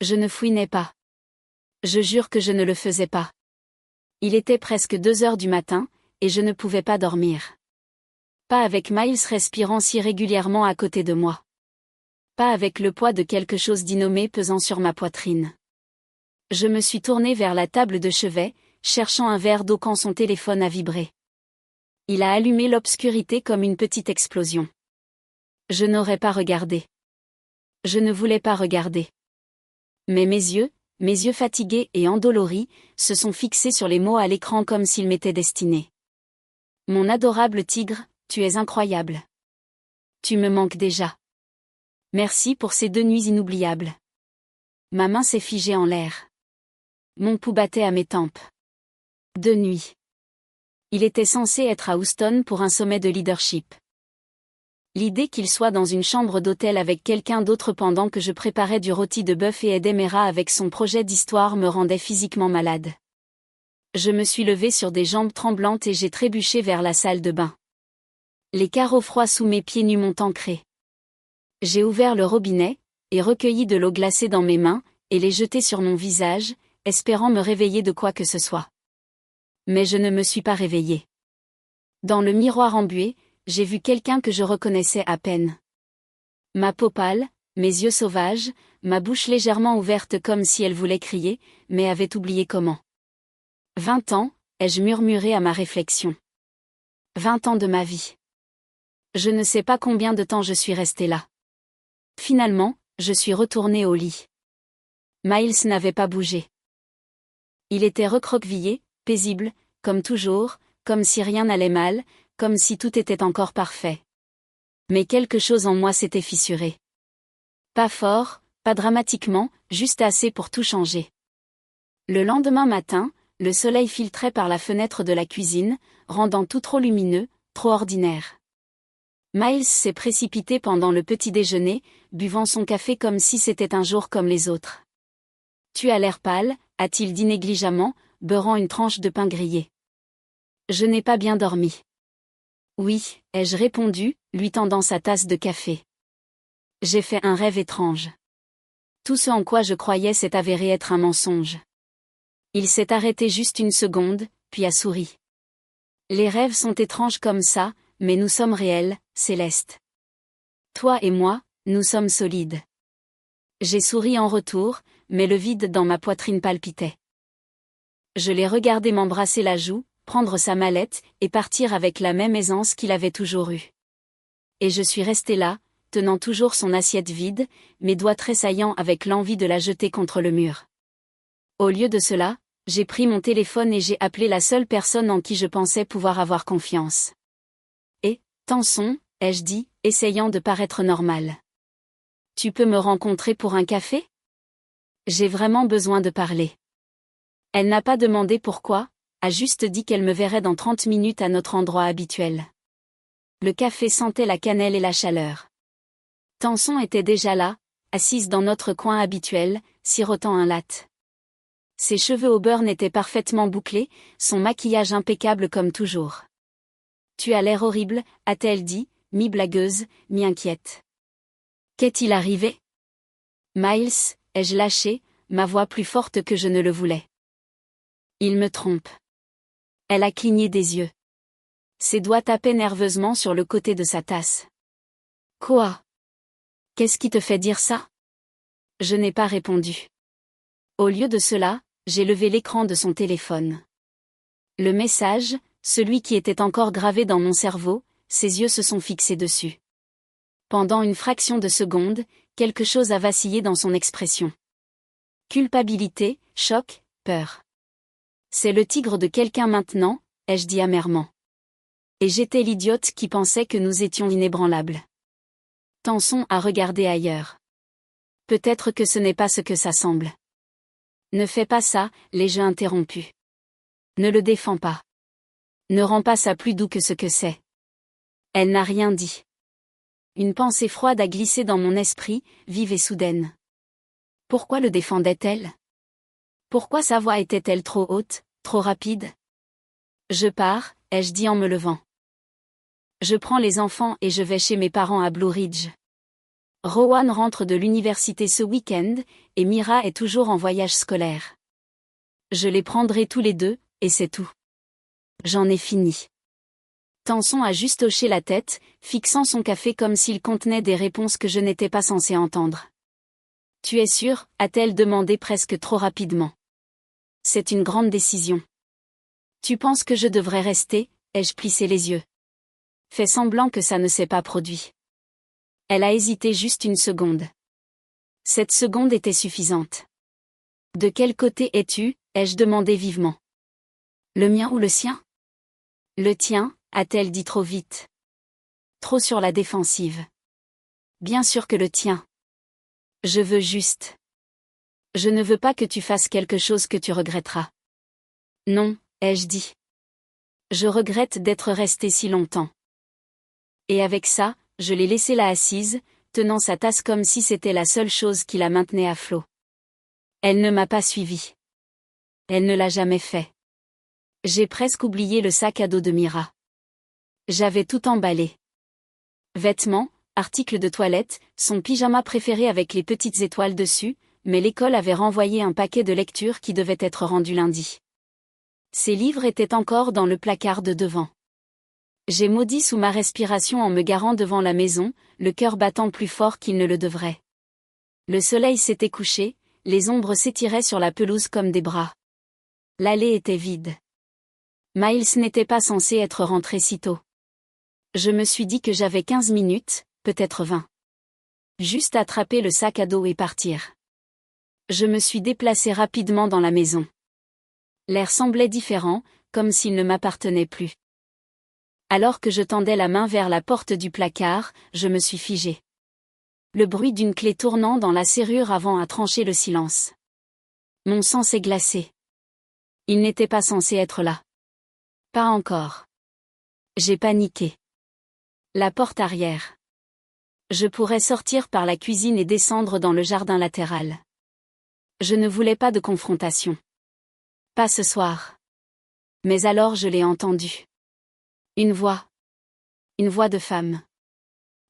Je ne fouinais pas. Je jure que je ne le faisais pas. Il était presque 2 heures du matin, et je ne pouvais pas dormir. Pas avec Miles respirant si régulièrement à côté de moi. Pas avec le poids de quelque chose d'innommé pesant sur ma poitrine. Je me suis tournée vers la table de chevet, cherchant un verre d'eau quand son téléphone a vibré. Il a allumé l'obscurité comme une petite explosion. Je n'aurais pas regardé. Je ne voulais pas regarder. Mais mes yeux fatigués et endoloris, se sont fixés sur les mots à l'écran comme s'ils m'étaient destinés. Mon adorable tigre, tu es incroyable. Tu me manques déjà. Merci pour ces 2 nuits inoubliables. Ma main s'est figée en l'air. Mon pouls battait à mes tempes. 2 nuits. Il était censé être à Houston pour un sommet de leadership. L'idée qu'il soit dans une chambre d'hôtel avec quelqu'un d'autre pendant que je préparais du rôti de bœuf et aidais Mera avec son projet d'histoire me rendait physiquement malade. Je me suis levée sur des jambes tremblantes et j'ai trébuché vers la salle de bain. Les carreaux froids sous mes pieds nus m'ont ancré. J'ai ouvert le robinet, et recueilli de l'eau glacée dans mes mains, et l'ai jetée sur mon visage, espérant me réveiller de quoi que ce soit. Mais je ne me suis pas réveillée. Dans le miroir embué, j'ai vu quelqu'un que je reconnaissais à peine. Ma peau pâle, mes yeux sauvages, ma bouche légèrement ouverte comme si elle voulait crier, mais avait oublié comment. 20 ans, ai-je murmuré à ma réflexion. 20 ans de ma vie. Je ne sais pas combien de temps je suis restée là. Finalement, je suis retournée au lit. Miles n'avait pas bougé. Il était recroquevillé, paisible, comme toujours, comme si rien n'allait mal, comme si tout était encore parfait. Mais quelque chose en moi s'était fissuré. Pas fort, pas dramatiquement, juste assez pour tout changer. Le lendemain matin, le soleil filtrait par la fenêtre de la cuisine, rendant tout trop lumineux, trop ordinaire. Miles s'est précipité pendant le petit déjeuner, buvant son café comme si c'était un jour comme les autres. « Tu as l'air pâle », a-t-il dit négligemment, beurrant une tranche de pain grillé. « Je n'ai pas bien dormi. »« Oui », ai-je répondu, lui tendant sa tasse de café. « J'ai fait un rêve étrange. Tout ce en quoi je croyais s'est avéré être un mensonge. » Il s'est arrêté juste une seconde, puis a souri. « Les rêves sont étranges comme ça, mais nous sommes réels, Céleste. Toi et moi, nous sommes solides. » J'ai souri en retour, mais le vide dans ma poitrine palpitait. Je l'ai regardé m'embrasser la joue, prendre sa mallette, et partir avec la même aisance qu'il avait toujours eue. Et je suis restée là, tenant toujours son assiette vide, mes doigts tressaillant avec l'envie de la jeter contre le mur. Au lieu de cela, j'ai pris mon téléphone et j'ai appelé la seule personne en qui je pensais pouvoir avoir confiance. Et, Tanson, ai-je dit, essayant de paraître normal. Tu peux me rencontrer pour un café ? J'ai vraiment besoin de parler. Elle n'a pas demandé pourquoi, a juste dit qu'elle me verrait dans 30 minutes à notre endroit habituel. Le café sentait la cannelle et la chaleur. Tanson était déjà là, assise dans notre coin habituel, sirotant un latte. Ses cheveux au beurre étaient parfaitement bouclés, son maquillage impeccable comme toujours. « Tu as l'air horrible », a-t-elle dit, mi-blagueuse, mi-inquiète. « Qu'est-il arrivé ? » Miles, ai-je lâché, ma voix plus forte que je ne le voulais. Il me trompe. Elle a cligné des yeux. Ses doigts tapaient nerveusement sur le côté de sa tasse. Quoi ? Qu'est-ce qui te fait dire ça ? Je n'ai pas répondu. Au lieu de cela, j'ai levé l'écran de son téléphone. Le message, celui qui était encore gravé dans mon cerveau, ses yeux se sont fixés dessus. Pendant une fraction de seconde, quelque chose a vacillé dans son expression. Culpabilité, choc, peur. C'est le tigre de quelqu'un maintenant, ai-je dit amèrement. Et j'étais l'idiote qui pensait que nous étions inébranlables. Tanson a regardé ailleurs. Peut-être que ce n'est pas ce que ça semble. Ne fais pas ça, l'ai-je interrompu. Ne le défends pas. Ne rends pas ça plus doux que ce que c'est. Elle n'a rien dit. Une pensée froide a glissé dans mon esprit, vive et soudaine. Pourquoi le défendait-elle ? Pourquoi sa voix était-elle trop haute, trop rapide ? Je pars, ai-je dit en me levant. Je prends les enfants et je vais chez mes parents à Blue Ridge. Rowan rentre de l'université ce week-end, et Mira est toujours en voyage scolaire. Je les prendrai tous les deux, et c'est tout. J'en ai fini. Tanson a juste hoché la tête, fixant son café comme s'il contenait des réponses que je n'étais pas censée entendre. Tu es sûre, a-t-elle demandé presque trop rapidement. C'est une grande décision. Tu penses que je devrais rester, ai-je plissé les yeux. Fais semblant que ça ne s'est pas produit. Elle a hésité juste une seconde. Cette seconde était suffisante. De quel côté es-tu, ai-je demandé vivement. Le mien ou le sien? Le tien, a-t-elle dit trop vite. Trop sur la défensive. Bien sûr que le tien. Je veux juste. Je ne veux pas que tu fasses quelque chose que tu regretteras. Non, ai-je dit. Je regrette d'être restée si longtemps. Et avec ça, je l'ai laissée là assise, tenant sa tasse comme si c'était la seule chose qui la maintenait à flot. Elle ne m'a pas suivie. Elle ne l'a jamais fait. J'ai presque oublié le sac à dos de Mira. J'avais tout emballé. Vêtements, articles de toilette, son pyjama préféré avec les petites étoiles dessus, mais l'école avait renvoyé un paquet de lectures qui devait être rendu lundi. Ces livres étaient encore dans le placard de devant. J'ai maudit sous ma respiration en me garant devant la maison, le cœur battant plus fort qu'il ne le devrait. Le soleil s'était couché, les ombres s'étiraient sur la pelouse comme des bras. L'allée était vide. Miles n'était pas censé être rentré si tôt. Je me suis dit que j'avais 15 minutes, peut-être 20. Juste attraper le sac à dos et partir. Je me suis déplacée rapidement dans la maison. L'air semblait différent, comme s'il ne m'appartenait plus. Alors que je tendais la main vers la porte du placard, je me suis figée. Le bruit d'une clé tournant dans la serrure avant a tranché le silence. Mon sang s'est glacé. Il n'était pas censé être là. Pas encore. J'ai paniqué. La porte arrière. Je pourrais sortir par la cuisine et descendre dans le jardin latéral. Je ne voulais pas de confrontation. Pas ce soir. Mais alors je l'ai entendu. Une voix. Une voix de femme.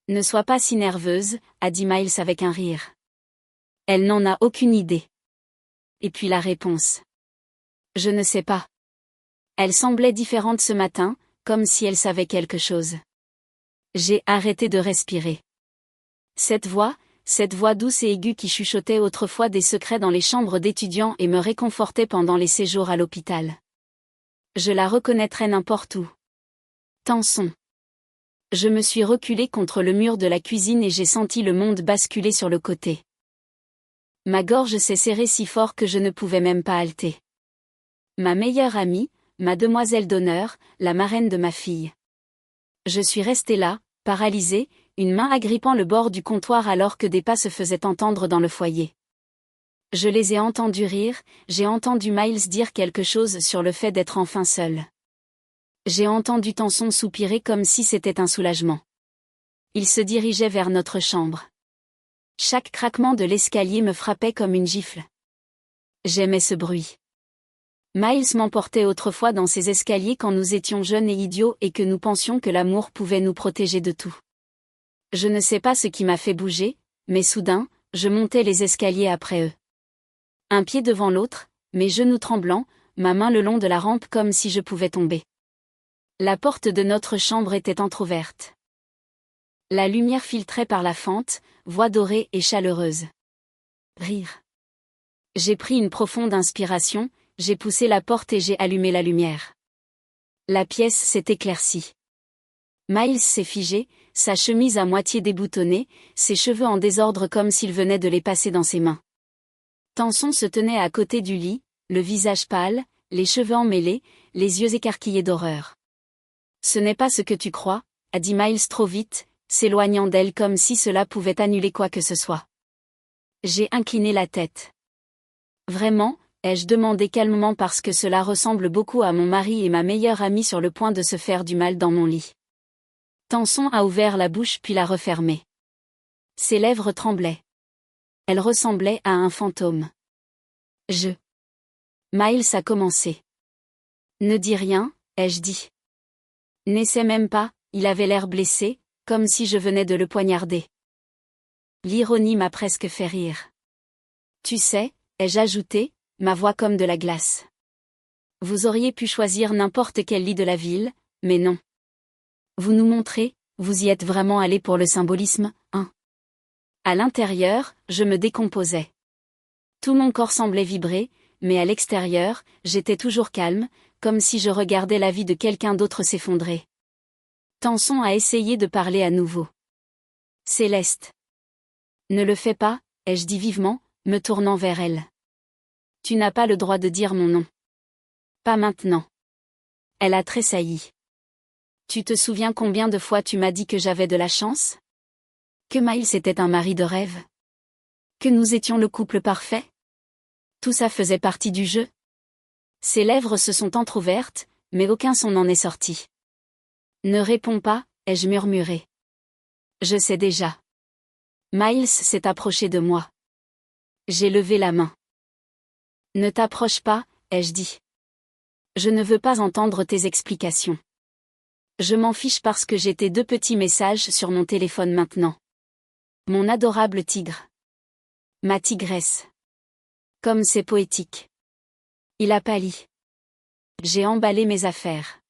Ne sois pas si nerveuse, a dit Miles avec un rire. Elle n'en a aucune idée. Et puis la réponse. Je ne sais pas. Elle semblait différente ce matin, comme si elle savait quelque chose. J'ai arrêté de respirer. Cette voix douce et aiguë qui chuchotait autrefois des secrets dans les chambres d'étudiants et me réconfortait pendant les séjours à l'hôpital. Je la reconnaîtrais n'importe où. Tanson. Je me suis reculée contre le mur de la cuisine et j'ai senti le monde basculer sur le côté. Ma gorge s'est serrée si fort que je ne pouvais même pas halter. Ma meilleure amie, ma demoiselle d'honneur, la marraine de ma fille. Je suis restée là, paralysée, une main agrippant le bord du comptoir alors que des pas se faisaient entendre dans le foyer. Je les ai entendus rire, j'ai entendu Miles dire quelque chose sur le fait d'être enfin seul. J'ai entendu Tanson soupirer comme si c'était un soulagement. Il se dirigeait vers notre chambre. Chaque craquement de l'escalier me frappait comme une gifle. J'aimais ce bruit. Miles m'emportait autrefois dans ces escaliers quand nous étions jeunes et idiots et que nous pensions que l'amour pouvait nous protéger de tout. Je ne sais pas ce qui m'a fait bouger, mais soudain, je montais les escaliers après eux. Un pied devant l'autre, mes genoux tremblants, ma main le long de la rampe comme si je pouvais tomber. La porte de notre chambre était entr'ouverte. La lumière filtrait par la fente, voix dorée et chaleureuse. Rire. J'ai pris une profonde inspiration, j'ai poussé la porte et j'ai allumé la lumière. La pièce s'est éclaircie. Miles s'est figé, sa chemise à moitié déboutonnée, ses cheveux en désordre comme s'il venait de les passer dans ses mains. Tanson se tenait à côté du lit, le visage pâle, les cheveux emmêlés, les yeux écarquillés d'horreur. Ce n'est pas ce que tu crois, a dit Miles trop vite, s'éloignant d'elle comme si cela pouvait annuler quoi que ce soit. J'ai incliné la tête. Vraiment, ai-je demandé calmement parce que cela ressemble beaucoup à mon mari et ma meilleure amie sur le point de se faire du mal dans mon lit. Tanson a ouvert la bouche puis l'a refermée. Ses lèvres tremblaient. Elle ressemblait à un fantôme. Miles a commencé. Ne dis rien, ai-je dit. N'essaie même pas, il avait l'air blessé, comme si je venais de le poignarder. L'ironie m'a presque fait rire. Tu sais, ai-je ajouté, ma voix comme de la glace. Vous auriez pu choisir n'importe quel lit de la ville, mais non. Vous nous montrez, vous y êtes vraiment allé pour le symbolisme, hein? À l'intérieur, je me décomposais. Tout mon corps semblait vibrer, mais à l'extérieur, j'étais toujours calme, comme si je regardais la vie de quelqu'un d'autre s'effondrer. Tenson a essayé de parler à nouveau. Céleste. Ne le fais pas, ai-je dit vivement, me tournant vers elle. Tu n'as pas le droit de dire mon nom. Pas maintenant. Elle a tressailli. Tu te souviens combien de fois tu m'as dit que j'avais de la chance? Que Miles était un mari de rêve? Que nous étions le couple parfait? Tout ça faisait partie du jeu? Ses lèvres se sont entr'ouvertes, mais aucun son n'en est sorti. Ne réponds pas, ai-je murmuré. Je sais déjà. Miles s'est approché de moi. J'ai levé la main. Ne t'approche pas, ai-je dit. Je ne veux pas entendre tes explications. Je m'en fiche parce que j'ai tes 2 petits messages sur mon téléphone maintenant. Mon adorable tigre. Ma tigresse. Comme c'est poétique. Il a pâli. J'ai emballé mes affaires.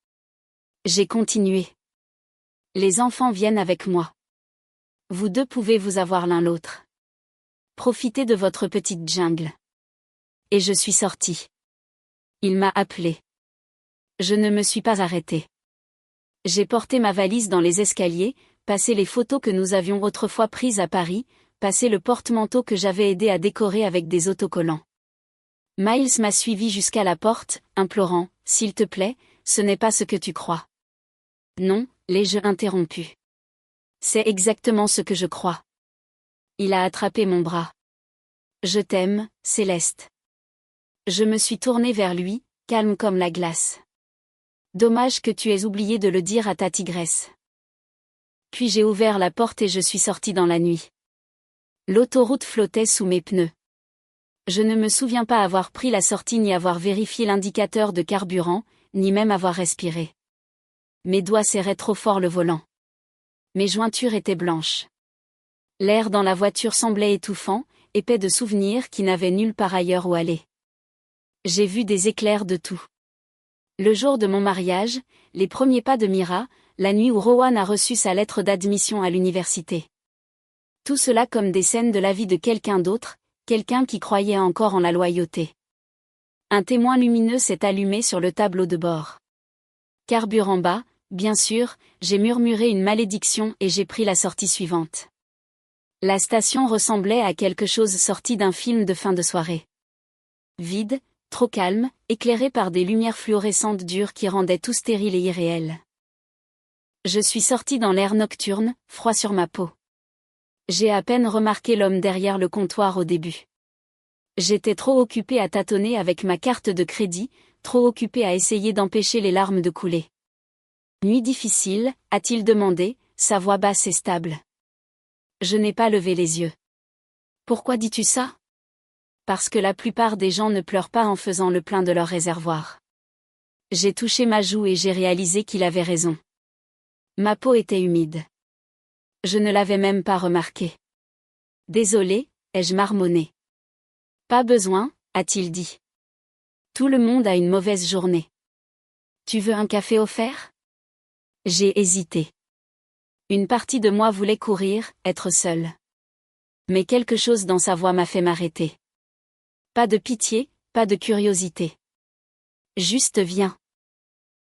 J'ai continué. Les enfants viennent avec moi. Vous 2 pouvez vous avoir l'un l'autre. Profitez de votre petite jungle. Et je suis sortie. Il m'a appelé. Je ne me suis pas arrêtée. J'ai porté ma valise dans les escaliers, passé les photos que nous avions autrefois prises à Paris, passé le porte-manteau que j'avais aidé à décorer avec des autocollants. Miles m'a suivi jusqu'à la porte, implorant, « S'il te plaît, ce n'est pas ce que tu crois. » Non, l'ai-je interrompu. C'est exactement ce que je crois. Il a attrapé mon bras. Je t'aime, Céleste. Je me suis tournée vers lui, calme comme la glace. Dommage que tu aies oublié de le dire à ta tigresse. Puis j'ai ouvert la porte et je suis sortie dans la nuit. L'autoroute flottait sous mes pneus. Je ne me souviens pas avoir pris la sortie ni avoir vérifié l'indicateur de carburant, ni même avoir respiré. Mes doigts serraient trop fort le volant. Mes jointures étaient blanches. L'air dans la voiture semblait étouffant, épais de souvenirs qui n'avaient nulle part ailleurs où aller. J'ai vu des éclairs de tout. Le jour de mon mariage, les premiers pas de Mira, la nuit où Rowan a reçu sa lettre d'admission à l'université. Tout cela comme des scènes de la vie de quelqu'un d'autre, quelqu'un qui croyait encore en la loyauté. Un témoin lumineux s'est allumé sur le tableau de bord. Carburant bas, bien sûr, j'ai murmuré une malédiction et j'ai pris la sortie suivante. La station ressemblait à quelque chose sorti d'un film de fin de soirée. Vide, trop calme, éclairé par des lumières fluorescentes dures qui rendaient tout stérile et irréel. Je suis sortie dans l'air nocturne, froid sur ma peau. J'ai à peine remarqué l'homme derrière le comptoir au début. J'étais trop occupée à tâtonner avec ma carte de crédit, trop occupée à essayer d'empêcher les larmes de couler. Nuit difficile, a-t-il demandé, sa voix basse et stable. Je n'ai pas levé les yeux. Pourquoi dis-tu ça? Parce que la plupart des gens ne pleurent pas en faisant le plein de leur réservoir. J'ai touché ma joue et j'ai réalisé qu'il avait raison. Ma peau était humide. Je ne l'avais même pas remarqué. Désolé, ai-je marmonné. Pas besoin, a-t-il dit. Tout le monde a une mauvaise journée. Tu veux un café offert? J'ai hésité. Une partie de moi voulait courir, être seule. Mais quelque chose dans sa voix m'a fait m'arrêter. Pas de pitié, pas de curiosité. Juste viens.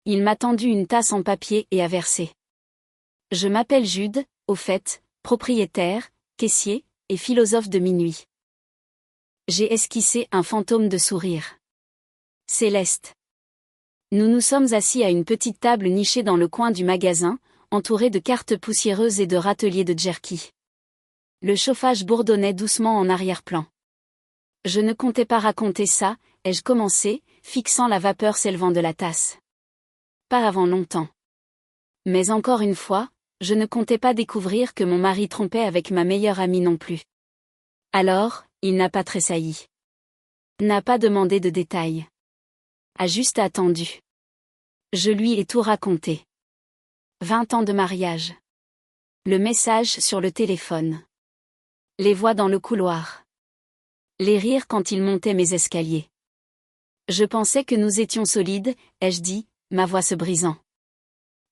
Il m'a tendu une tasse en papier et a versé. Je m'appelle Jude, au fait, propriétaire, caissier, et philosophe de minuit. J'ai esquissé un fantôme de sourire. Céleste. Nous nous sommes assis à une petite table nichée dans le coin du magasin, entourée de cartes poussiéreuses et de râteliers de jerky. Le chauffage bourdonnait doucement en arrière-plan. Je ne comptais pas raconter ça, ai-je commencé, fixant la vapeur s'élevant de la tasse. Pas avant longtemps. Mais encore une fois, je ne comptais pas découvrir que mon mari trompait avec ma meilleure amie non plus. Alors, il n'a pas tressailli. N'a pas demandé de détails. A juste attendu. Je lui ai tout raconté. 20 ans de mariage. Le message sur le téléphone. Les voix dans le couloir. Les rires quand il montait mes escaliers. Je pensais que nous étions solides, ai-je dit, ma voix se brisant.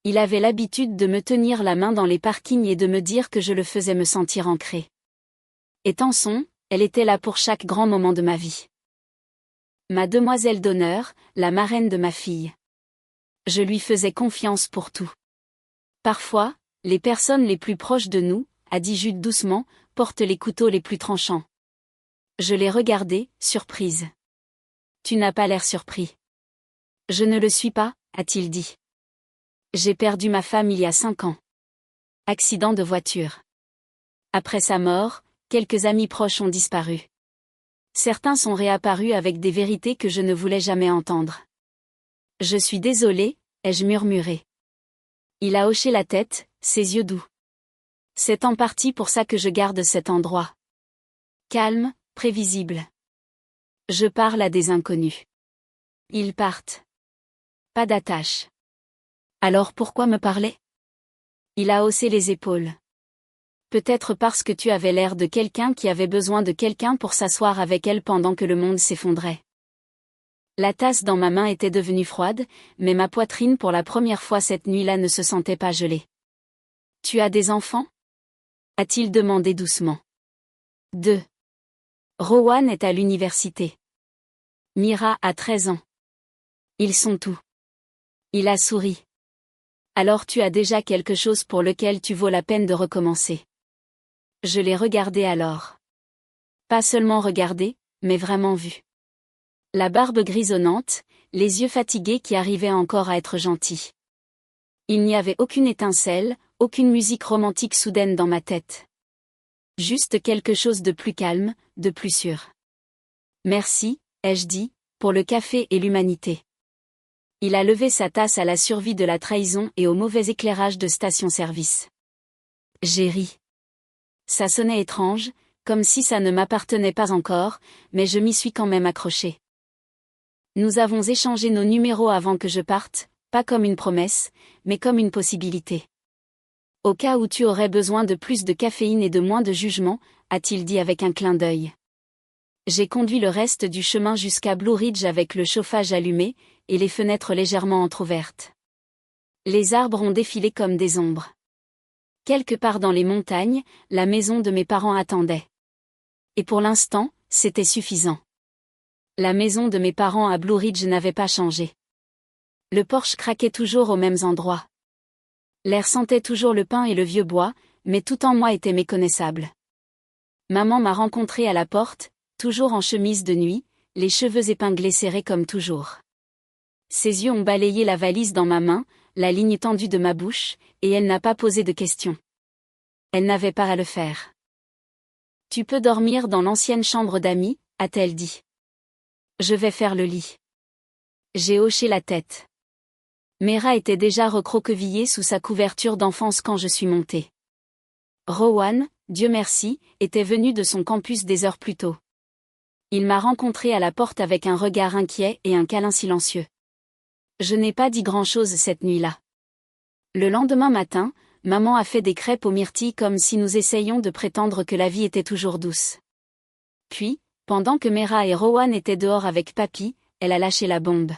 Il avait l'habitude de me tenir la main dans les parkings et de me dire que je le faisais me sentir ancré. Et Tanson, elle était là pour chaque grand moment de ma vie. Ma demoiselle d'honneur, la marraine de ma fille. Je lui faisais confiance pour tout. Parfois, les personnes les plus proches de nous, a dit Jude doucement, portent les couteaux les plus tranchants. Je l'ai regardé, surprise. Tu n'as pas l'air surpris. Je ne le suis pas, a-t-il dit. J'ai perdu ma femme il y a 5 ans. Accident de voiture. Après sa mort, quelques amis proches ont disparu. Certains sont réapparus avec des vérités que je ne voulais jamais entendre. Je suis désolé, ai-je murmuré. Il a hoché la tête, ses yeux doux. C'est en partie pour ça que je garde cet endroit. Calme, prévisible. Je parle à des inconnus. Ils partent. Pas d'attache. Alors pourquoi me parler? Il a haussé les épaules. Peut-être parce que tu avais l'air de quelqu'un qui avait besoin de quelqu'un pour s'asseoir avec elle pendant que le monde s'effondrait. La tasse dans ma main était devenue froide, mais ma poitrine pour la première fois cette nuit-là ne se sentait pas gelée. Tu as des enfants? A-t-il demandé doucement. 2. Rowan est à l'université. Mira a 13 ans. Ils sont tout. Il a souri. Alors tu as déjà quelque chose pour lequel tu vaux la peine de recommencer. Je l'ai regardé alors. Pas seulement regardé, mais vraiment vu. La barbe grisonnante, les yeux fatigués qui arrivaient encore à être gentils. Il n'y avait aucune étincelle, aucune musique romantique soudaine dans ma tête. Juste quelque chose de plus calme, de plus sûr. Merci, ai-je dit, pour le café et l'humanité. Il a levé sa tasse à la survie de la trahison et au mauvais éclairage de station-service. J'ai ri. Ça sonnait étrange, comme si ça ne m'appartenait pas encore, mais je m'y suis quand même accroché. Nous avons échangé nos numéros avant que je parte, pas comme une promesse, mais comme une possibilité. Au cas où tu aurais besoin de plus de caféine et de moins de jugement, a-t-il dit avec un clin d'œil. J'ai conduit le reste du chemin jusqu'à Blue Ridge avec le chauffage allumé, et les fenêtres légèrement entr'ouvertes. Les arbres ont défilé comme des ombres. Quelque part dans les montagnes, la maison de mes parents attendait. Et pour l'instant, c'était suffisant. La maison de mes parents à Blue Ridge n'avait pas changé. Le porche craquait toujours aux mêmes endroits. L'air sentait toujours le pin et le vieux bois, mais tout en moi était méconnaissable. Maman m'a rencontré à la porte, toujours en chemise de nuit, les cheveux épinglés serrés comme toujours. Ses yeux ont balayé la valise dans ma main, la ligne tendue de ma bouche, et elle n'a pas posé de questions. Elle n'avait pas à le faire. Tu peux dormir dans l'ancienne chambre d'amis, a-t-elle dit. Je vais faire le lit. J'ai hoché la tête. Mera était déjà recroquevillée sous sa couverture d'enfance quand je suis montée. Rowan, Dieu merci, était venu de son campus des heures plus tôt. Il m'a rencontré à la porte avec un regard inquiet et un câlin silencieux. Je n'ai pas dit grand-chose cette nuit-là. Le lendemain matin, maman a fait des crêpes aux myrtilles comme si nous essayions de prétendre que la vie était toujours douce. Puis, pendant que Mera et Rowan étaient dehors avec papy, elle a lâché la bombe.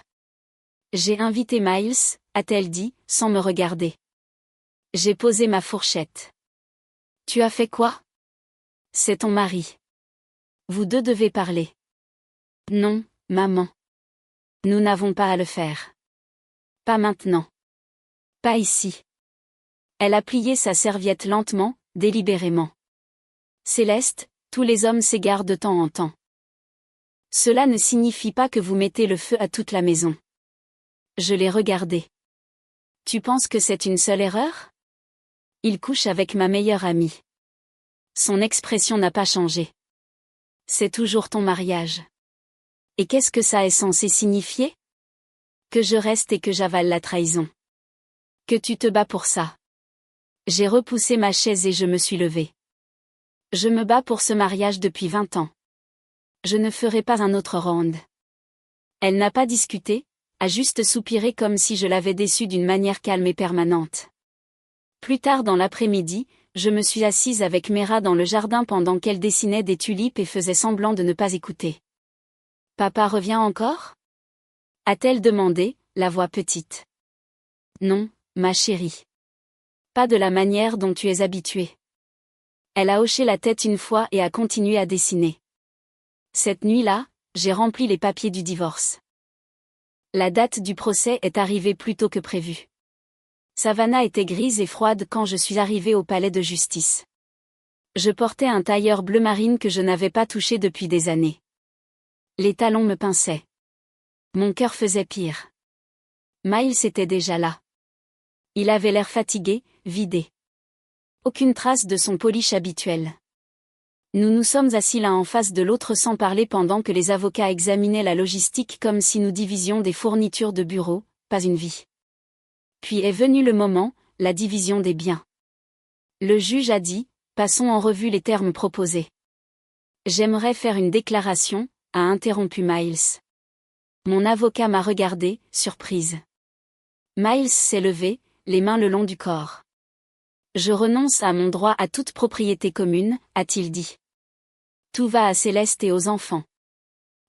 J'ai invité Miles, a-t-elle dit, sans me regarder. J'ai posé ma fourchette. Tu as fait quoi? C'est ton mari. Vous deux devez parler. Non, maman. Nous n'avons pas à le faire. Pas maintenant. Pas ici. Elle a plié sa serviette lentement, délibérément. Céleste, tous les hommes s'égarent de temps en temps. Cela ne signifie pas que vous mettez le feu à toute la maison. Je l'ai regardé. Tu penses que c'est une seule erreur? Il couche avec ma meilleure amie. Son expression n'a pas changé. C'est toujours ton mariage. Et qu'est-ce que ça est censé signifier? Que je reste et que j'avale la trahison. Que tu te bats pour ça. J'ai repoussé ma chaise et je me suis levée. Je me bats pour ce mariage depuis 20 ans. Je ne ferai pas un autre round. Elle n'a pas discuté, a juste soupiré comme si je l'avais déçue d'une manière calme et permanente. Plus tard dans l'après-midi, je me suis assise avec Mera dans le jardin pendant qu'elle dessinait des tulipes et faisait semblant de ne pas écouter. « Papa revient encore ?» a-t-elle demandé, la voix petite. « Non, ma chérie. Pas de la manière dont tu es habituée. » Elle a hoché la tête une fois et a continué à dessiner. « Cette nuit-là, j'ai rempli les papiers du divorce. La date du procès est arrivée plus tôt que prévu. Savannah était grise et froide quand je suis arrivée au palais de justice. Je portais un tailleur bleu marine que je n'avais pas touché depuis des années. Les talons me pinçaient. Mon cœur faisait pire. Miles était déjà là. Il avait l'air fatigué, vidé. Aucune trace de son polish habituel. Nous nous sommes assis l'un en face de l'autre sans parler pendant que les avocats examinaient la logistique comme si nous divisions des fournitures de bureau, pas une vie. Puis est venu le moment, la division des biens. Le juge a dit, passons en revue les termes proposés. J'aimerais faire une déclaration, a interrompu Miles. Mon avocat m'a regardé, surprise. Miles s'est levé, les mains le long du corps. Je renonce à mon droit à toute propriété commune, a-t-il dit. Tout va à Céleste et aux enfants.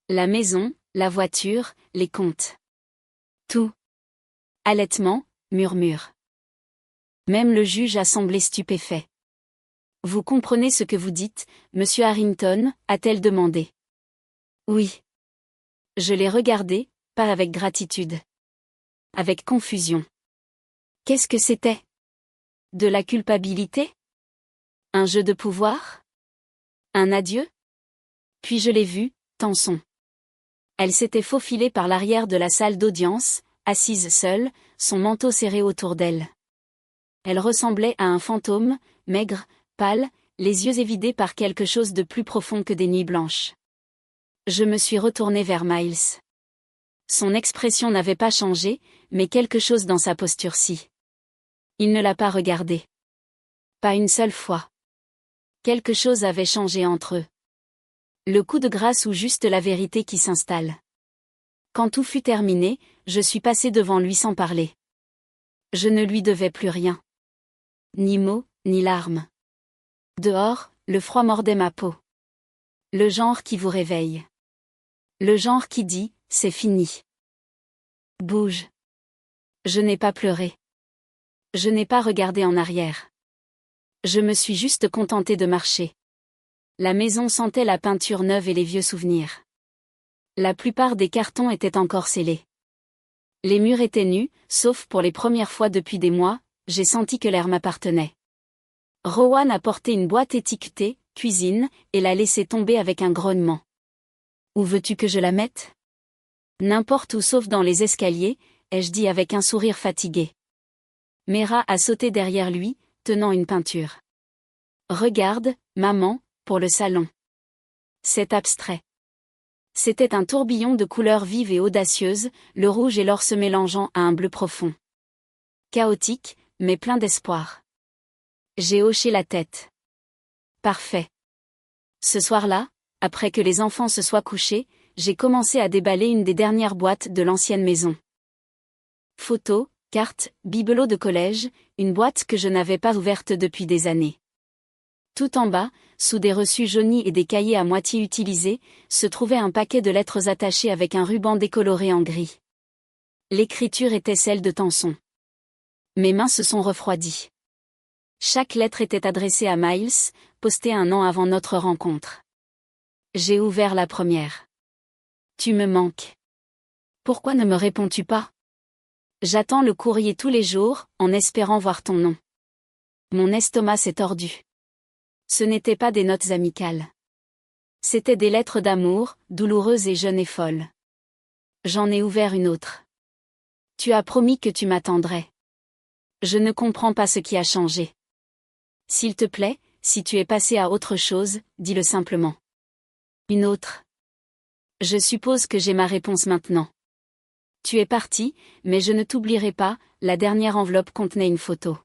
La maison, la voiture, les comptes. Tout. Halètement, murmure. Même le juge a semblé stupéfait. Vous comprenez ce que vous dites, monsieur Harrington, a-t-elle demandé. Oui. Je l'ai regardé, pas avec gratitude. Avec confusion. Qu'est-ce que c'était? De la culpabilité? Un jeu de pouvoir? Un adieu? Puis je l'ai vue, Tenson. Elle s'était faufilée par l'arrière de la salle d'audience, assise seule, son manteau serré autour d'elle. Elle ressemblait à un fantôme, maigre, pâle, les yeux évidés par quelque chose de plus profond que des nuits blanches. Je me suis retournée vers Miles. Son expression n'avait pas changé, mais quelque chose dans sa posture si. Il ne l'a pas regardée. Pas une seule fois. Quelque chose avait changé entre eux. Le coup de grâce ou juste la vérité qui s'installe. Quand tout fut terminé, je suis passée devant lui sans parler. Je ne lui devais plus rien. Ni mots, ni larmes. Dehors, le froid mordait ma peau. Le genre qui vous réveille. Le genre qui dit, c'est fini. Bouge. Je n'ai pas pleuré. Je n'ai pas regardé en arrière. Je me suis juste contentée de marcher. La maison sentait la peinture neuve et les vieux souvenirs. La plupart des cartons étaient encore scellés. Les murs étaient nus, sauf pour les premières fois depuis des mois, j'ai senti que l'air m'appartenait. Rowan a porté une boîte étiquetée « Cuisine » et l'a laissée tomber avec un grognement. Où veux-tu que je la mette? N'importe où sauf dans les escaliers, ai-je dit avec un sourire fatigué. Mera a sauté derrière lui, tenant une peinture. Regarde, maman, pour le salon. C'est abstrait. C'était un tourbillon de couleurs vives et audacieuses, le rouge et l'or se mélangeant à un bleu profond. Chaotique, mais plein d'espoir. J'ai hoché la tête. Parfait. Ce soir-là, après que les enfants se soient couchés, j'ai commencé à déballer une des dernières boîtes de l'ancienne maison. Photos, cartes, bibelots de collège, une boîte que je n'avais pas ouverte depuis des années. Tout en bas, sous des reçus jaunis et des cahiers à moitié utilisés, se trouvait un paquet de lettres attachées avec un ruban décoloré en gris. L'écriture était celle de Tenson. Mes mains se sont refroidies. Chaque lettre était adressée à Miles, postée un an avant notre rencontre. J'ai ouvert la première. Tu me manques. Pourquoi ne me réponds-tu pas? J'attends le courrier tous les jours, en espérant voir ton nom. Mon estomac s'est tordu. Ce n'étaient pas des notes amicales. C'étaient des lettres d'amour, douloureuses et jeunes et folles. J'en ai ouvert une autre. Tu as promis que tu m'attendrais. Je ne comprends pas ce qui a changé. S'il te plaît, si tu es passé à autre chose, dis-le simplement. Une autre. Je suppose que j'ai ma réponse maintenant. Tu es parti, mais je ne t'oublierai pas, la dernière enveloppe contenait une photo.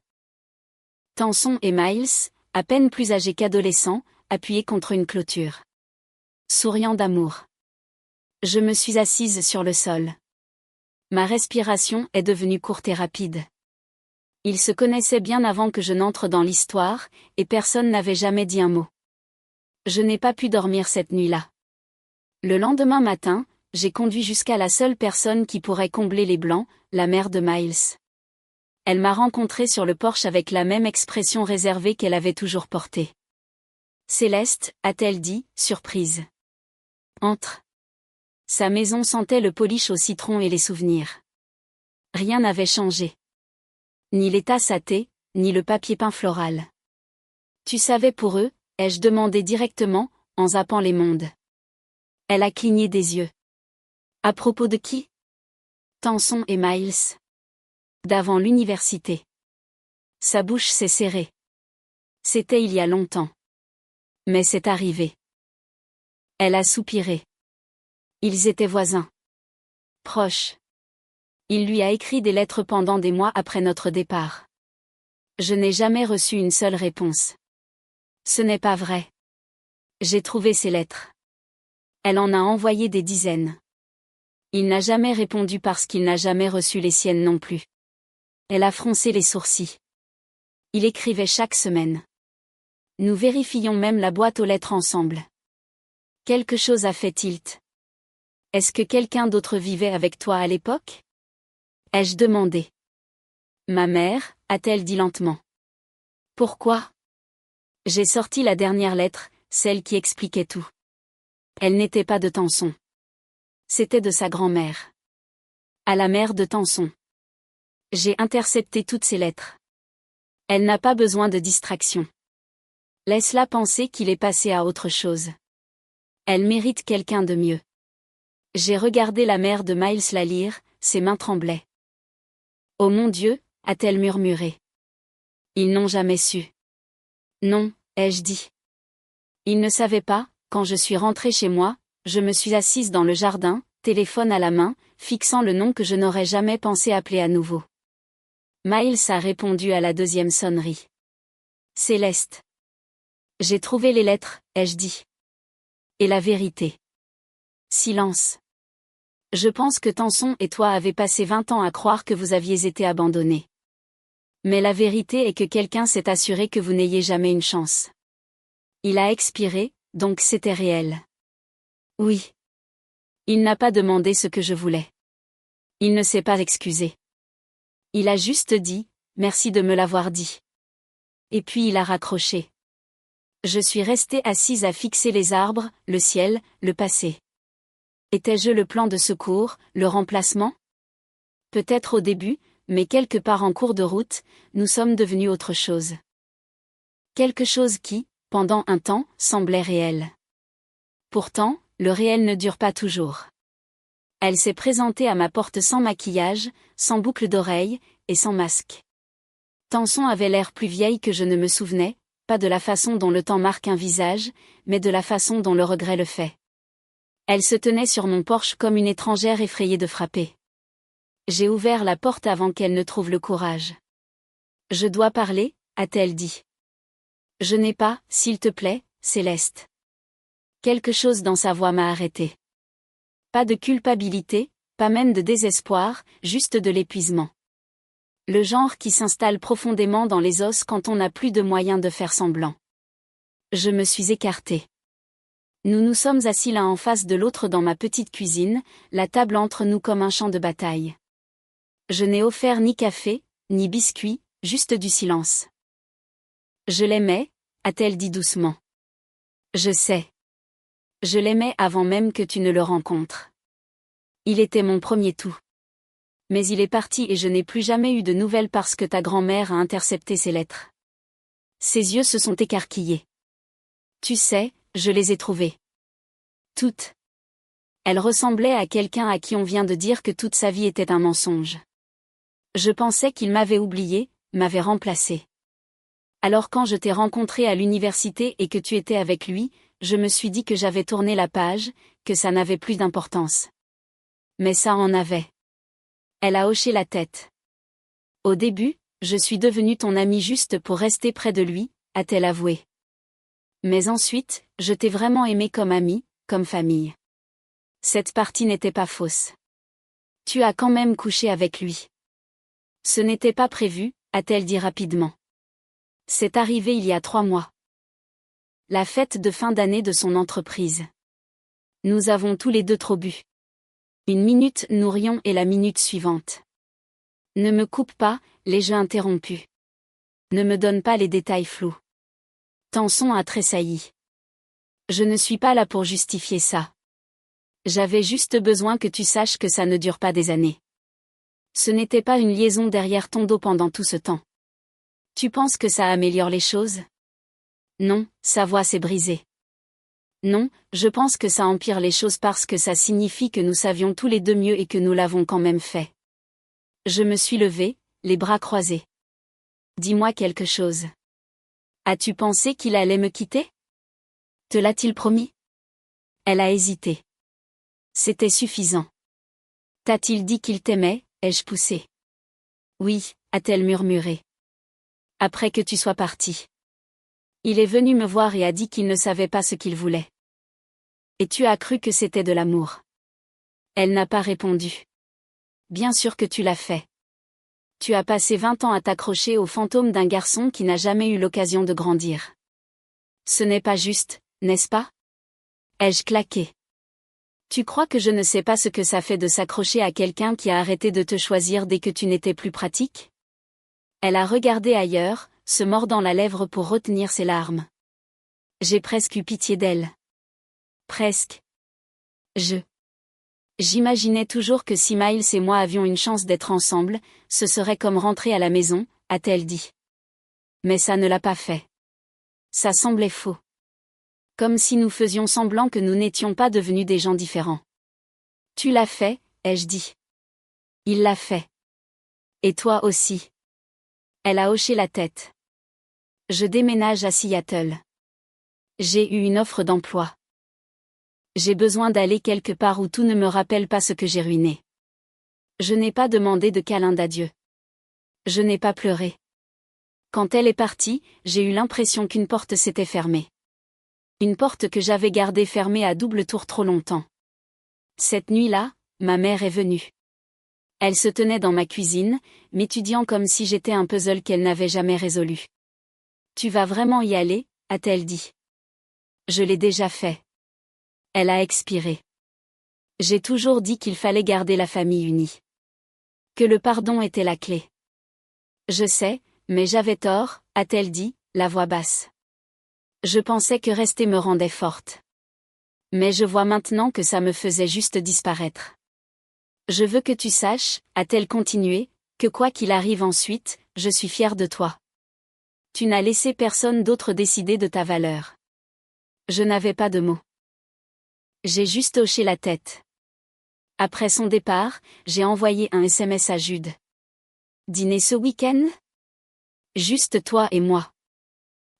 Tenson et Miles, à peine plus âgés qu'adolescents, appuyés contre une clôture. Souriant d'amour. Je me suis assise sur le sol. Ma respiration est devenue courte et rapide. Ils se connaissaient bien avant que je n'entre dans l'histoire, et personne n'avait jamais dit un mot. Je n'ai pas pu dormir cette nuit-là. Le lendemain matin, j'ai conduit jusqu'à la seule personne qui pourrait combler les blancs, la mère de Miles. Elle m'a rencontré sur le porche avec la même expression réservée qu'elle avait toujours portée. Céleste, a-t-elle dit, surprise. Entre. Sa maison sentait le polish au citron et les souvenirs. Rien n'avait changé. Ni les tasses à thé, ni le papier peint floral. Tu savais pour eux, ai-je demandé directement, en zappant les mondes. Elle a cligné des yeux. À propos de qui? Tanson et Miles. D'avant l'université. Sa bouche s'est serrée. C'était il y a longtemps. Mais c'est arrivé. Elle a soupiré. Ils étaient voisins. Proches. Il lui a écrit des lettres pendant des mois après notre départ. Je n'ai jamais reçu une seule réponse. Ce n'est pas vrai. J'ai trouvé ses lettres. Elle en a envoyé des dizaines. Il n'a jamais répondu parce qu'il n'a jamais reçu les siennes non plus. Elle a froncé les sourcils. Il écrivait chaque semaine. Nous vérifions même la boîte aux lettres ensemble. Quelque chose a fait tilt. Est-ce que quelqu'un d'autre vivait avec toi à l'époque? Ai-je demandé. Ma mère, a-t-elle dit lentement. Pourquoi? J'ai sorti la dernière lettre, celle qui expliquait tout. Elle n'était pas de Tanson. C'était de sa grand-mère. À la mère de Tanson. J'ai intercepté toutes ses lettres. Elle n'a pas besoin de distraction. Laisse-la penser qu'il est passé à autre chose. Elle mérite quelqu'un de mieux. J'ai regardé la mère de Miles la lire, ses mains tremblaient. Oh mon Dieu, a-t-elle murmuré. Ils n'ont jamais su. Non, ai-je dit. Ils ne savaient pas, quand je suis rentrée chez moi, je me suis assise dans le jardin, téléphone à la main, fixant le nom que je n'aurais jamais pensé appeler à nouveau. Miles a répondu à la deuxième sonnerie. Céleste. J'ai trouvé les lettres, ai-je dit. Et la vérité. Silence. Je pense que Tanson et toi avez passé 20 ans à croire que vous aviez été abandonnés. Mais la vérité est que quelqu'un s'est assuré que vous n'ayez jamais une chance. Il a expiré, donc c'était réel. Oui. Il n'a pas demandé ce que je voulais. Il ne s'est pas excusé. Il a juste dit, merci de me l'avoir dit. Et puis il a raccroché. Je suis restée assise à fixer les arbres, le ciel, le passé. Étais-je le plan de secours, le remplacement? Peut-être au début, mais quelque part en cours de route, nous sommes devenus autre chose. Quelque chose qui, pendant un temps, semblait réel. Pourtant, le réel ne dure pas toujours. Elle s'est présentée à ma porte sans maquillage, sans boucle d'oreille, et sans masque. Tanson avait l'air plus vieille que je ne me souvenais, pas de la façon dont le temps marque un visage, mais de la façon dont le regret le fait. Elle se tenait sur mon porche comme une étrangère effrayée de frapper. J'ai ouvert la porte avant qu'elle ne trouve le courage. Je dois parler, a-t-elle dit. Je n'ai pas, s'il te plaît, Céleste. Quelque chose dans sa voix m'a arrêté. Pas de culpabilité, pas même de désespoir, juste de l'épuisement. Le genre qui s'installe profondément dans les os quand on n'a plus de moyens de faire semblant. Je me suis écartée. Nous nous sommes assis l'un en face de l'autre dans ma petite cuisine, la table entre nous comme un champ de bataille. Je n'ai offert ni café, ni biscuit, juste du silence. Je l'aimais, a-t-elle dit doucement. Je sais. Je l'aimais avant même que tu ne le rencontres. Il était mon premier tout. Mais il est parti et je n'ai plus jamais eu de nouvelles parce que ta grand-mère a intercepté ses lettres. Ses yeux se sont écarquillés. Tu sais, je les ai trouvées. Toutes. Elle ressemblait à quelqu'un à qui on vient de dire que toute sa vie était un mensonge. Je pensais qu'il m'avait oublié, m'avait remplacé. Alors quand je t'ai rencontré à l'université et que tu étais avec lui, je me suis dit que j'avais tourné la page, que ça n'avait plus d'importance. Mais ça en avait. Elle a hoché la tête. Au début, je suis devenue ton amie juste pour rester près de lui, a-t-elle avoué. Mais ensuite, je t'ai vraiment aimé comme amie, comme famille. Cette partie n'était pas fausse. Tu as quand même couché avec lui. Ce n'était pas prévu, a-t-elle dit rapidement. C'est arrivé il y a 3 mois. La fête de fin d'année de son entreprise. Nous avons tous les deux trop bu. Une minute nous rions et la minute suivante. Ne me coupe pas, l'ai-je interrompu. Ne me donne pas les détails flous. Tanson a tressailli. Je ne suis pas là pour justifier ça. J'avais juste besoin que tu saches que ça ne dure pas des années. Ce n'était pas une liaison derrière ton dos pendant tout ce temps. Tu penses que ça améliore les choses? Non, sa voix s'est brisée. Non, je pense que ça empire les choses parce que ça signifie que nous savions tous les deux mieux et que nous l'avons quand même fait. Je me suis levée, les bras croisés. Dis-moi quelque chose. As-tu pensé qu'il allait me quitter? Te l'a-t-il promis? Elle a hésité. C'était suffisant. T'a-t-il dit qu'il t'aimait, ai-je poussé? Oui, a-t-elle murmuré. Après que tu sois parti. Il est venu me voir et a dit qu'il ne savait pas ce qu'il voulait. Et tu as cru que c'était de l'amour. Elle n'a pas répondu. Bien sûr que tu l'as fait. Tu as passé 20 ans à t'accrocher au fantôme d'un garçon qui n'a jamais eu l'occasion de grandir. Ce n'est pas juste, n'est-ce pas? Ai-je claqué? Tu crois que je ne sais pas ce que ça fait de s'accrocher à quelqu'un qui a arrêté de te choisir dès que tu n'étais plus pratique? Elle a regardé ailleurs, se mordant la lèvre pour retenir ses larmes. J'ai presque eu pitié d'elle. Presque. J'imaginais toujours que si Miles et moi avions une chance d'être ensemble, ce serait comme rentrer à la maison, a-t-elle dit. Mais ça ne l'a pas fait. Ça semblait faux. Comme si nous faisions semblant que nous n'étions pas devenus des gens différents. Tu l'as fait, ai-je dit. Il l'a fait. Et toi aussi. Elle a hoché la tête. Je déménage à Seattle. J'ai eu une offre d'emploi. J'ai besoin d'aller quelque part où tout ne me rappelle pas ce que j'ai ruiné. Je n'ai pas demandé de câlin d'adieu. Je n'ai pas pleuré. Quand elle est partie, j'ai eu l'impression qu'une porte s'était fermée. Une porte que j'avais gardée fermée à double tour trop longtemps. Cette nuit-là, ma mère est venue. Elle se tenait dans ma cuisine, m'étudiant comme si j'étais un puzzle qu'elle n'avait jamais résolu. Tu vas vraiment y aller, a-t-elle dit. Je l'ai déjà fait. Elle a expiré. J'ai toujours dit qu'il fallait garder la famille unie. Que le pardon était la clé. Je sais, mais j'avais tort, a-t-elle dit, la voix basse. Je pensais que rester me rendait forte. Mais je vois maintenant que ça me faisait juste disparaître. Je veux que tu saches, a-t-elle continué, que quoi qu'il arrive ensuite, je suis fière de toi. Tu n'as laissé personne d'autre décider de ta valeur. Je n'avais pas de mots. J'ai juste hoché la tête. Après son départ, j'ai envoyé un SMS à Jude. Dîner ce week-end? Juste toi et moi.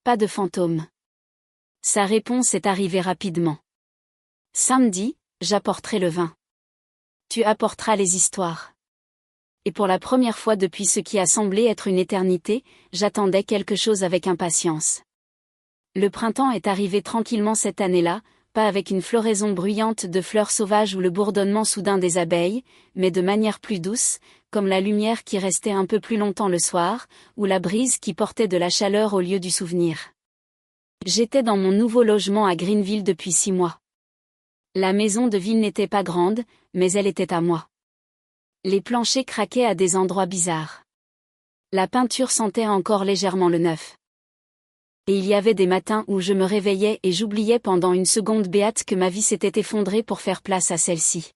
Pas de fantôme. Sa réponse est arrivée rapidement. Samedi, j'apporterai le vin. Tu apporteras les histoires. Et pour la première fois depuis ce qui a semblé être une éternité, j'attendais quelque chose avec impatience. Le printemps est arrivé tranquillement cette année-là, pas avec une floraison bruyante de fleurs sauvages ou le bourdonnement soudain des abeilles, mais de manière plus douce, comme la lumière qui restait un peu plus longtemps le soir, ou la brise qui portait de la chaleur au lieu du souvenir. J'étais dans mon nouveau logement à Greenville depuis 6 mois. La maison de ville n'était pas grande, mais elle était à moi. Les planchers craquaient à des endroits bizarres. La peinture sentait encore légèrement le neuf. Et il y avait des matins où je me réveillais et j'oubliais pendant une seconde béate que ma vie s'était effondrée pour faire place à celle-ci.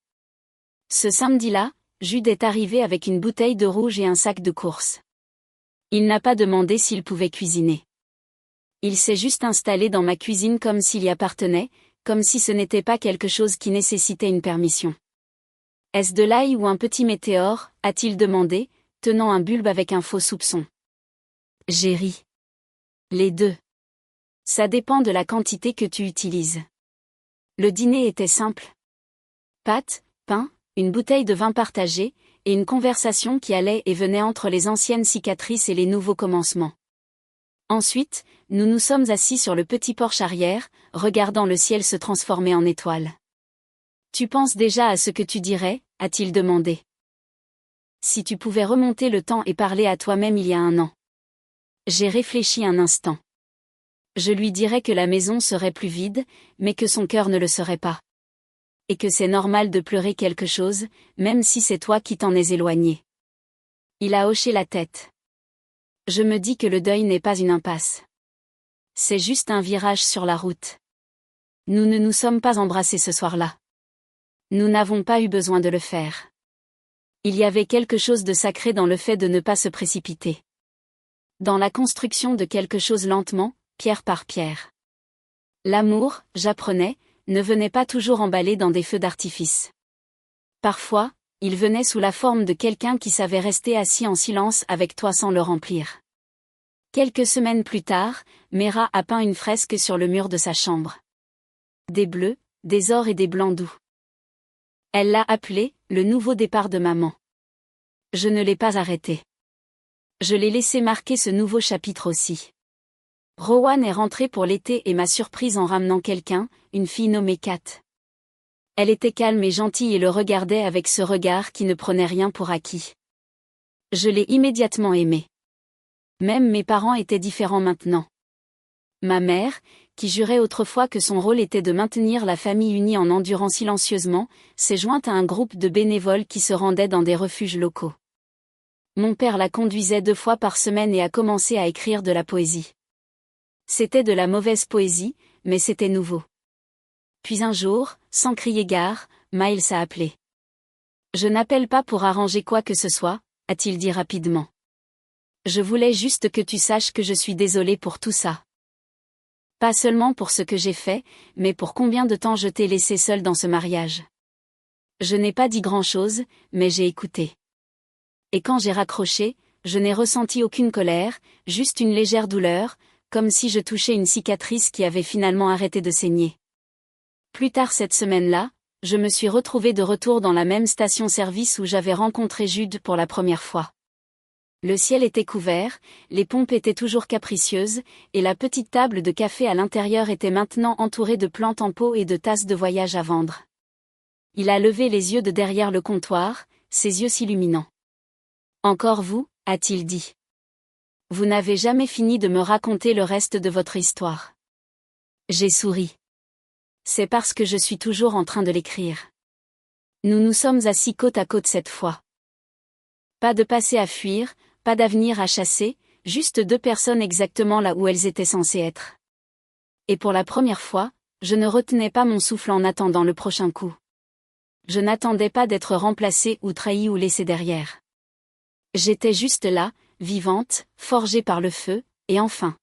Ce samedi-là, Jude est arrivé avec une bouteille de rouge et un sac de course. Il n'a pas demandé s'il pouvait cuisiner. Il s'est juste installé dans ma cuisine comme s'il y appartenait, comme si ce n'était pas quelque chose qui nécessitait une permission. Est-ce de l'ail ou un petit météore, a-t-il demandé, tenant un bulbe avec un faux soupçon. J'ai ri. Les deux. Ça dépend de la quantité que tu utilises. Le dîner était simple. Pâtes, pain, une bouteille de vin partagée, et une conversation qui allait et venait entre les anciennes cicatrices et les nouveaux commencements. Ensuite, nous nous sommes assis sur le petit porche arrière, regardant le ciel se transformer en étoiles. Tu penses déjà à ce que tu dirais, a-t-il demandé. Si tu pouvais remonter le temps et parler à toi-même il y a un an. J'ai réfléchi un instant. Je lui dirais que la maison serait plus vide, mais que son cœur ne le serait pas. Et que c'est normal de pleurer quelque chose, même si c'est toi qui t'en es éloigné. Il a hoché la tête. Je me dis que le deuil n'est pas une impasse. C'est juste un virage sur la route. Nous ne nous sommes pas embrassés ce soir-là. Nous n'avons pas eu besoin de le faire. Il y avait quelque chose de sacré dans le fait de ne pas se précipiter. Dans la construction de quelque chose lentement, pierre par pierre. L'amour, j'apprenais, ne venait pas toujours emballé dans des feux d'artifice. Parfois, il venait sous la forme de quelqu'un qui savait rester assis en silence avec toi sans le remplir. Quelques semaines plus tard, Mera a peint une fresque sur le mur de sa chambre. Des bleus, des ors et des blancs doux. Elle l'a appelé « le nouveau départ de maman ». Je ne l'ai pas arrêté. Je l'ai laissé marquer ce nouveau chapitre aussi. Rowan est rentrée pour l'été et m'a surprise en ramenant quelqu'un, une fille nommée Kat. Elle était calme et gentille et le regardait avec ce regard qui ne prenait rien pour acquis. Je l'ai immédiatement aimée. Même mes parents étaient différents maintenant. Ma mère, qui jurait autrefois que son rôle était de maintenir la famille unie en endurant silencieusement, s'est jointe à un groupe de bénévoles qui se rendaient dans des refuges locaux. Mon père la conduisait 2 fois par semaine et a commencé à écrire de la poésie. C'était de la mauvaise poésie, mais c'était nouveau. Puis un jour, sans crier gare, Miles a appelé. « Je n'appelle pas pour arranger quoi que ce soit », a-t-il dit rapidement. « Je voulais juste que tu saches que je suis désolé pour tout ça. Pas seulement pour ce que j'ai fait, mais pour combien de temps je t'ai laissé seule dans ce mariage. Je n'ai pas dit grand-chose, mais j'ai écouté. Et quand j'ai raccroché, je n'ai ressenti aucune colère, juste une légère douleur, comme si je touchais une cicatrice qui avait finalement arrêté de saigner. Plus tard cette semaine-là, je me suis retrouvée de retour dans la même station-service où j'avais rencontré Jude pour la première fois. Le ciel était couvert, les pompes étaient toujours capricieuses, et la petite table de café à l'intérieur était maintenant entourée de plantes en pot et de tasses de voyage à vendre. Il a levé les yeux de derrière le comptoir, ses yeux s'illuminant. « Encore vous » a-t-il dit. « Vous n'avez jamais fini de me raconter le reste de votre histoire. » J'ai souri. « C'est parce que je suis toujours en train de l'écrire. » Nous nous sommes assis côte à côte cette fois. Pas de passé à fuir, pas d'avenir à chasser, juste 2 personnes exactement là où elles étaient censées être. Et pour la première fois, je ne retenais pas mon souffle en attendant le prochain coup. Je n'attendais pas d'être remplacée ou trahie ou laissée derrière. J'étais juste là, vivante, forgée par le feu, et enfin.